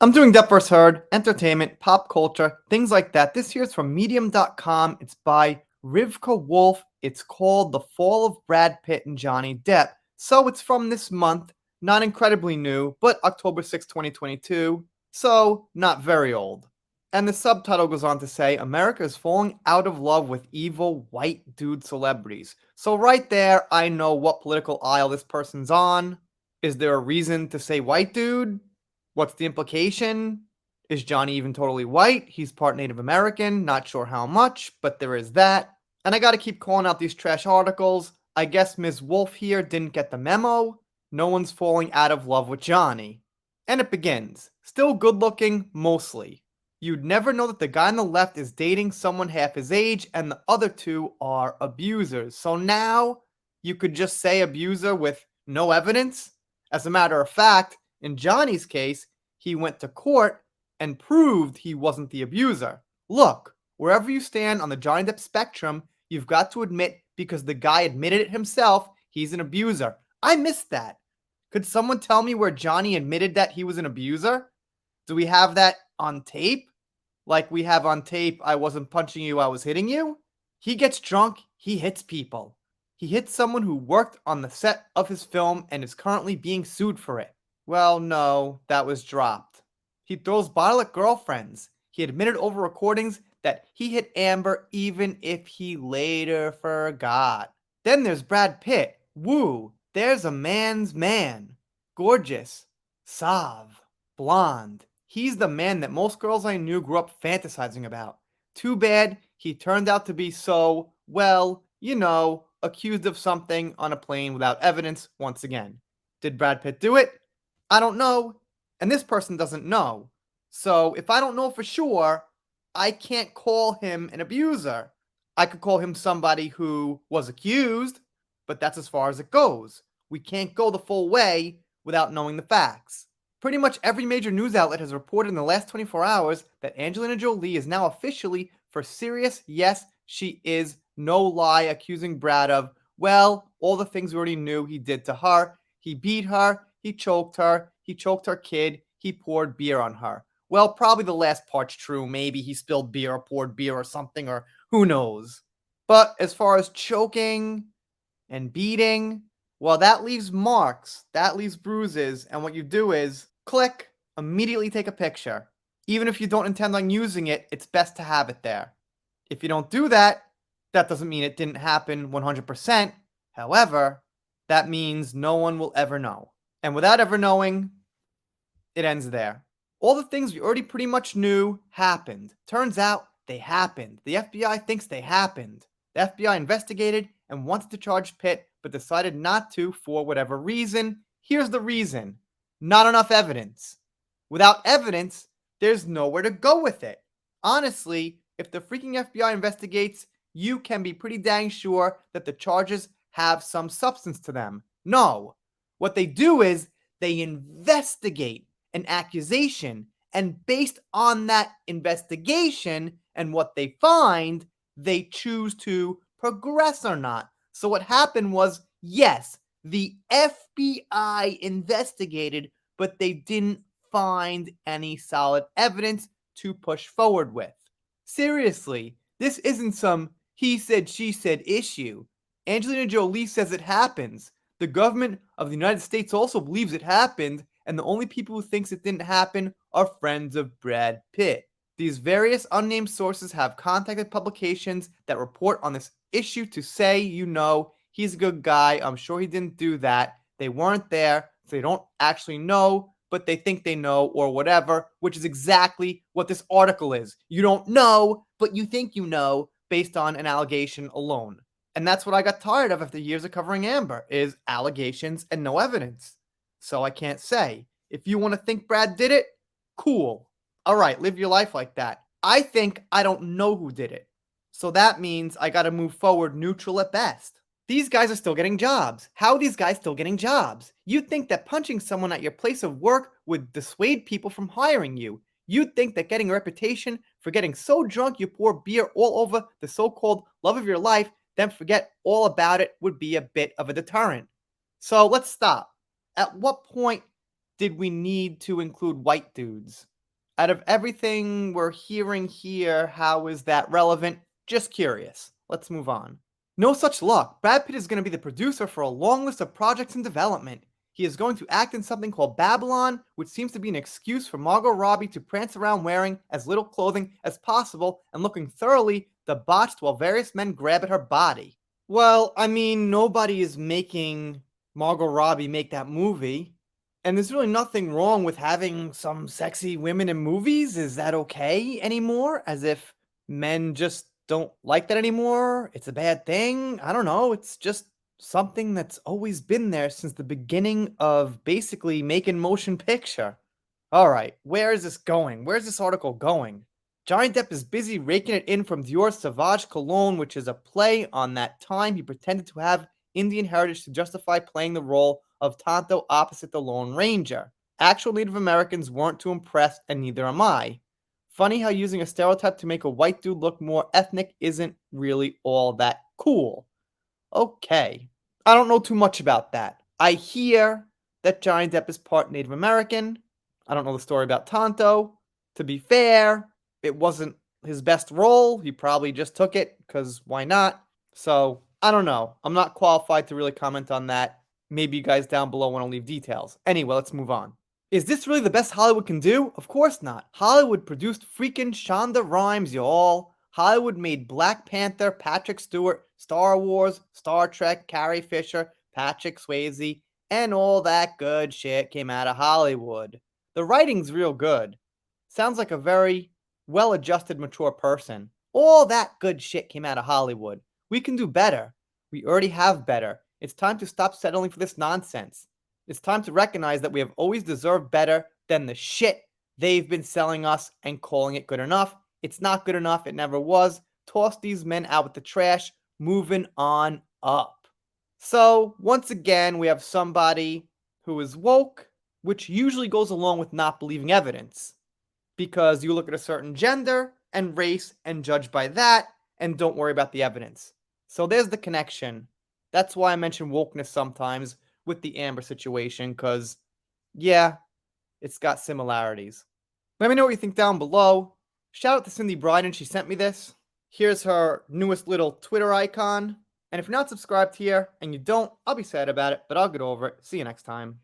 I'm doing Depp vs. Heard, entertainment, pop culture, things like that. This here's from Medium.com. It's by Rivka Wolf. It's called The Fall of Brad Pitt and Johnny Depp. So it's from this month, not incredibly new, but October 6, 2022. So not very old. And the subtitle goes on to say, America is falling out of love with evil white dude celebrities. So right there, I know what political aisle this person's on. Is there a reason to say white dude? What's the implication? Is Johnny even totally white? He's part Native American, not sure how much, but there is that. And I gotta keep calling out these trash articles. I guess Ms. Wolf here didn't get the memo. No one's falling out of love with Johnny. And it begins. Still good looking, mostly. You'd never know that the guy on the left is dating someone half his age and the other two are abusers. So now you could just say abuser with no evidence? As a matter of fact, in Johnny's case, he went to court and proved he wasn't the abuser. Look, wherever you stand on the Johnny Depp spectrum, you've got to admit, because the guy admitted it himself, he's an abuser. I missed that. Could someone tell me where Johnny admitted that he was an abuser? Do we have that on tape? Like we have on tape, I wasn't punching you, I was hitting you? He gets drunk, he hits people. He hit someone who worked on the set of his film and is currently being sued for it. Well, no, that was dropped. He throws bottle at girlfriends. He admitted over recordings that he hit Amber even if he later forgot. Then there's Brad Pitt. Woo, there's a man's man. Gorgeous. Suave. Blonde. He's the man that most girls I knew grew up fantasizing about. Too bad he turned out to be so, well, accused of something on a plane without evidence once again. Did Brad Pitt do it? I don't know, and this person doesn't know. So if I don't know for sure, I can't call him an abuser. I could call him somebody who was accused, but that's as far as it goes. We can't go the full way without knowing the facts. Pretty much every major news outlet has reported in the last 24 hours that Angelina Jolie is now officially for serious, yes, she is, no lie, accusing Brad of, well, all the things we already knew he did to her. He beat her, he choked her kid, he poured beer on her. Well, probably the last part's true. Maybe he spilled beer or poured beer or something, or who knows. But as far as choking and beating, well, that leaves marks, that leaves bruises, and what you do is click, immediately take a picture. Even if you don't intend on using it, it's best to have it there. If you don't do that, that doesn't mean it didn't happen 100%. However, that means no one will ever know. And without ever knowing, it ends there. All the things we already pretty much knew happened. Turns out they happened. The FBI thinks they happened. The FBI investigated and wanted to charge Pitt, but decided not to for whatever reason. Here's the reason. Not enough evidence. Without evidence, there's nowhere to go with it. Honestly, if the freaking FBI investigates, you can be pretty dang sure that the charges have some substance to them. No. What they do is they investigate an accusation, and based on that investigation and what they find, they choose to progress or not. So what happened was, yes, the FBI investigated, but they didn't find any solid evidence to push forward with. Seriously, this isn't some he said, she said issue. Angelina Jolie says it happens. The government of the United States also believes it happened, and the only people who thinks it didn't happen are friends of Brad Pitt. These various unnamed sources have contacted publications that report on this issue to say, he's a good guy. I'm sure he didn't do that. They weren't there, so they don't actually know, but they think they know or whatever, which is exactly what this article is. You don't know, but you think you know based on an allegation alone. And that's what I got tired of after years of covering Amber, is allegations and no evidence. So I can't say. If you want to think Brad did it, cool. All right, live your life like that. I think I don't know who did it. So that means I got to move forward neutral at best. These guys are still getting jobs. How are these guys still getting jobs? You'd think that punching someone at your place of work would dissuade people from hiring you. You'd think that getting a reputation for getting so drunk you pour beer all over the so-called love of your life, then forget all about it, would be a bit of a deterrent. So let's stop. At what point did we need to include white dudes? Out of everything we're hearing here, how is that relevant? Just curious. Let's move on. No such luck. Brad Pitt is going to be the producer for a long list of projects in development. He is going to act in something called Babylon, which seems to be an excuse for Margot Robbie to prance around wearing as little clothing as possible and looking thoroughly debauched while various men grab at her body. Well, I mean, nobody is making Margot Robbie make that movie. And there's really nothing wrong with having some sexy women in movies. Is that okay anymore? As if men just don't like that anymore? It's a bad thing? I don't know. It's just something that's always been there since the beginning of basically making motion picture. All right, where is this going? Where's this article going? Johnny Depp is busy raking it in from Dior's Sauvage Cologne, which is a play on that time he pretended to have Indian heritage to justify playing the role of Tonto opposite the Lone Ranger. Actual Native Americans weren't too impressed, and neither am I. Funny how using a stereotype to make a white dude look more ethnic isn't really all that cool. Okay. I don't know too much about that. I hear that Johnny Depp is part Native American. I don't know the story about Tonto. To be fair, it wasn't his best role. He probably just took it because why not? So, I don't know. I'm not qualified to really comment on that. Maybe you guys down below want to leave details. Anyway, let's move on. Is this really the best Hollywood can do? Of course not. Hollywood produced freaking Shonda Rhimes, y'all. Hollywood made Black Panther, Patrick Stewart, Star Wars, Star Trek, Carrie Fisher, Patrick Swayze, and all that good shit came out of Hollywood. The writing's real good. Sounds like a very well-adjusted, mature person. All that good shit came out of Hollywood. We can do better. We already have better. It's time to stop settling for this nonsense. It's time to recognize that we have always deserved better than the shit they've been selling us and calling it good enough. It's not good enough. It never was. Toss these men out with the trash. Moving on up. So, once again, we have somebody who is woke, which usually goes along with not believing evidence. Because you look at a certain gender and race and judge by that and don't worry about the evidence. So there's the connection. That's why I mention wokeness sometimes with the Amber situation, because, yeah, it's got similarities. Let me know what you think down below. Shout out to Cindy Bryden, she sent me this. Here's her newest little Twitter icon. And if you're not subscribed here, and you don't, I'll be sad about it, but I'll get over it. See you next time.